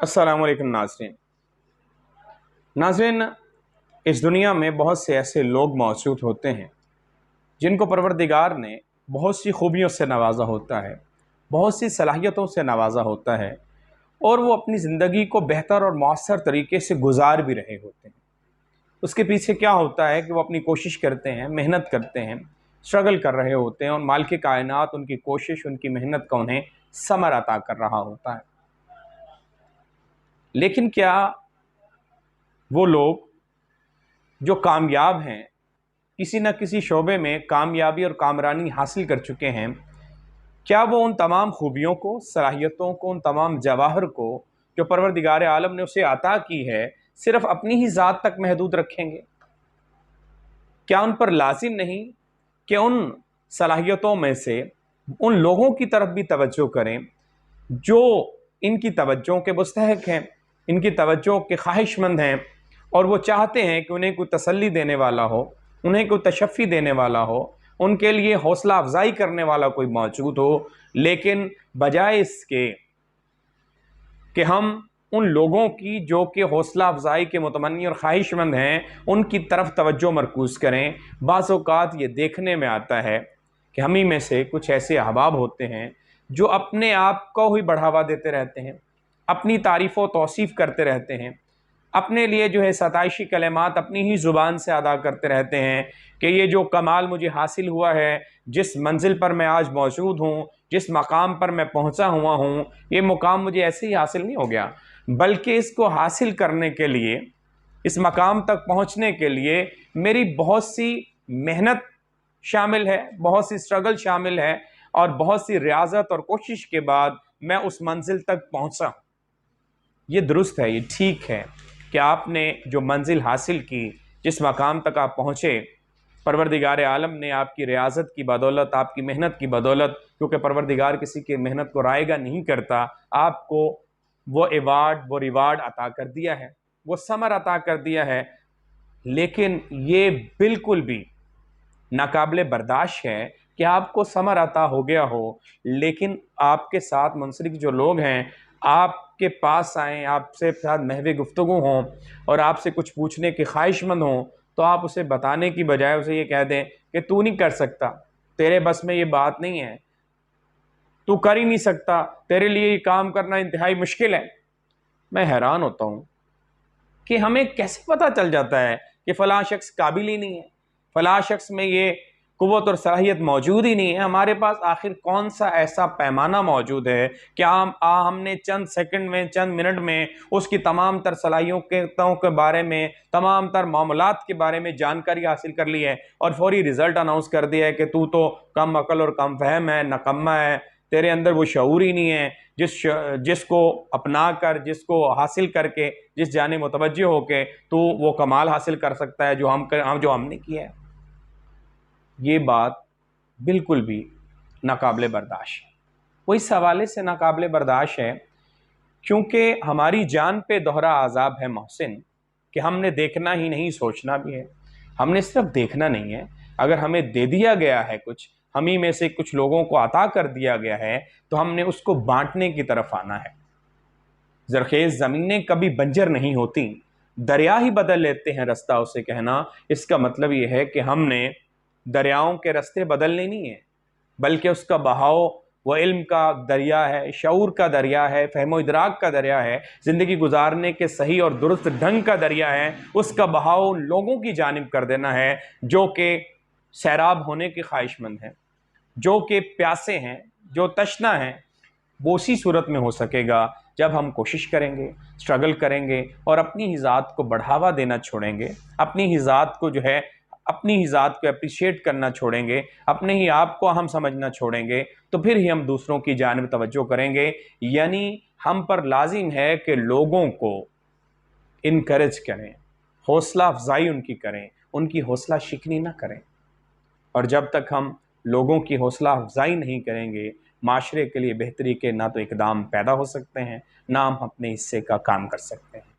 अस्सलामुअलैकुम नाज़रीन, इस दुनिया में बहुत से ऐसे लोग मौजूद होते हैं जिनको परवरदिगार ने बहुत सी खूबियों से नवाजा होता है, बहुत सी सलाहियतों से नवाजा होता है और वो अपनी ज़िंदगी को बेहतर और मौसर तरीके से गुजार भी रहे होते हैं। उसके पीछे क्या होता है कि वो अपनी कोशिश करते हैं, मेहनत करते हैं, स्ट्रगल कर रहे होते हैं और मालिक कायनात उनकी कोशिश, उनकी मेहनत का उन्हें समर अता कर रहा होता है। लेकिन क्या वो लोग जो कामयाब हैं, किसी न किसी शोबे में कामयाबी और कामरानी हासिल कर चुके हैं, क्या वो उन तमाम खूबियों को, सलाहियतों को, उन तमाम जवाहर को जो परवरदिगार आलम ने उसे अता की है, सिर्फ अपनी ही ज़ात तक महदूद रखेंगे? क्या उन पर लाजिम नहीं कि उन सलाहियतों में से उन लोगों की तरफ भी तवज्जो करें जो इनकी तवज्जो के मुस्तहक हैं, इनकी तवज्जो के ख्वाहिशमंद हैं और वो चाहते हैं कि उन्हें कोई तसल्ली देने वाला हो, उन्हें कोई तशफ़ी देने वाला हो, उनके लिए हौसला अफजाई करने वाला कोई मौजूद हो। लेकिन बजाय इसके कि हम उन लोगों की जो कि हौसला अफजाई के मुतमन्नी और ख्वाहिशमंद हैं, उनकी तरफ तवज्जो मरकूज़ करें, बाज़ औक़ात ये देखने में आता है कि हम ही में से कुछ ऐसे अहबाब होते हैं जो अपने आप को ही बढ़ावा देते रहते हैं, अपनी तारीफ़ व तौसीफ़ करते रहते हैं, अपने लिए जो है सताइशी कलेमात अपनी ही ज़ुबान से अदा करते रहते हैं कि ये जो कमाल मुझे हासिल हुआ है, जिस मंजिल पर मैं आज मौजूद हूँ, जिस मकाम पर मैं पहुँचा हुआ हूँ, ये मुकाम मुझे ऐसे ही हासिल नहीं हो गया, बल्कि इसको हासिल करने के लिए, इस मकाम तक पहुँचने के लिए मेरी बहुत सी मेहनत शामिल है, बहुत सी स्ट्रगल शामिल है और बहुत सी रियाजत और कोशिश के बाद मैं उस मंजिल तक पहुँचा। ये दुरुस्त है, ये ठीक है कि आपने जो मंजिल हासिल की, जिस मकाम तक आप पहुँचे, परवरदिगार आलम ने आपकी रियाजत की बदौलत, आपकी मेहनत की बदौलत, क्योंकि परवरदिगार किसी की मेहनत को रायगा नहीं करता, आपको वो एवार्ड, वो रिवार्ड अता कर दिया है, वो समर अता कर दिया है। लेकिन ये बिल्कुल भी नाकाबिले बर्दाश्त है कि आपको समर अता हो गया हो, लेकिन आपके साथ मुंसलिक जो लोग हैं आपके पास आएँ, आपसे साथ महवे गुफ्तगू हों और आपसे कुछ पूछने के ख्वाहिशमंद हों, तो आप उसे बताने की बजाय उसे ये कह दें कि तू नहीं कर सकता, तेरे बस में ये बात नहीं है, तू कर ही नहीं सकता, तेरे लिए ये काम करना इंतहाई मुश्किल है। मैं हैरान होता हूँ कि हमें कैसे पता चल जाता है कि फ़लाँ शख्स काबिल ही नहीं है, फ़लाँ शख्स में ये क़ुव्वत और सलाहियत मौजूद ही नहीं है। हमारे पास आखिर कौन सा ऐसा पैमाना मौजूद है कि हमने चंद सेकंड में, चंद मिनट में उसकी तमाम तर सलाहियतों के बारे में, तमाम तर मामलात के बारे में जानकारी हासिल कर ली है और फौरी रिज़ल्ट अनाउंस कर दिया है कि तू तो कम अकल और कम फहम है, नकम्मा है, तेरे अंदर वो शऊर ही नहीं है जिसको अपना कर, जिसको हासिल करके, जिस जाने मुतवज्जह होके तू वो कमाल हासिल कर सकता है जो हमने किया है। ये बात बिल्कुल भी नाकाबिले बर्दाश्त है। वो इस हवाले से नाकाबिले बर्दाश्त है क्योंकि हमारी जान पे दोहरा आज़ाब है मोहसिन, कि हमने देखना ही नहीं, सोचना भी है। हमने सिर्फ देखना नहीं है, अगर हमें दे दिया गया है कुछ, हम ही में से कुछ लोगों को अता कर दिया गया है, तो हमने उसको बांटने की तरफ आना है। ज़रखेज़ ज़मीनें कभी बंजर नहीं होती, दरिया ही बदल लेते हैं रास्ता उसे कहना। इसका मतलब ये है कि हमने दरियाओं के रास्ते बदलने नहीं है, बल्कि उसका बहाव वो इल्म का दरिया है, शऊर का दरिया है, फ़हम इदराक का दरिया है, ज़िंदगी गुजारने के सही और दुरुस्त ढंग का दरिया है। उसका बहाव उन लोगों की जानिब कर देना है जो कि सैराब होने के ख्वाहिशमंद हैं, जो कि प्यासे हैं, जो तशना हैं। वो उसी सूरत में हो सकेगा जब हम कोशिश करेंगे, स्ट्रगल करेंगे और अपनी ही ज़ात को बढ़ावा देना छोड़ेंगे, अपनी ही ज़ात को जो है, अपनी ही ज़ात को अप्रिशिएट करना छोड़ेंगे, अपने ही आप को अहम समझना छोड़ेंगे, तो फिर ही हम दूसरों की जानिब तवज्जो करेंगे। यानी हम पर लाजिम है कि लोगों को इनकरेज करें, हौसला अफजाई उनकी करें, उनकी हौसला शिकनी ना करें। और जब तक हम लोगों की हौसला अफजाई नहीं करेंगे, माशरे के लिए बेहतरी के ना तो इक़दाम पैदा हो सकते हैं, ना हम अपने हिस्से का काम कर सकते हैं।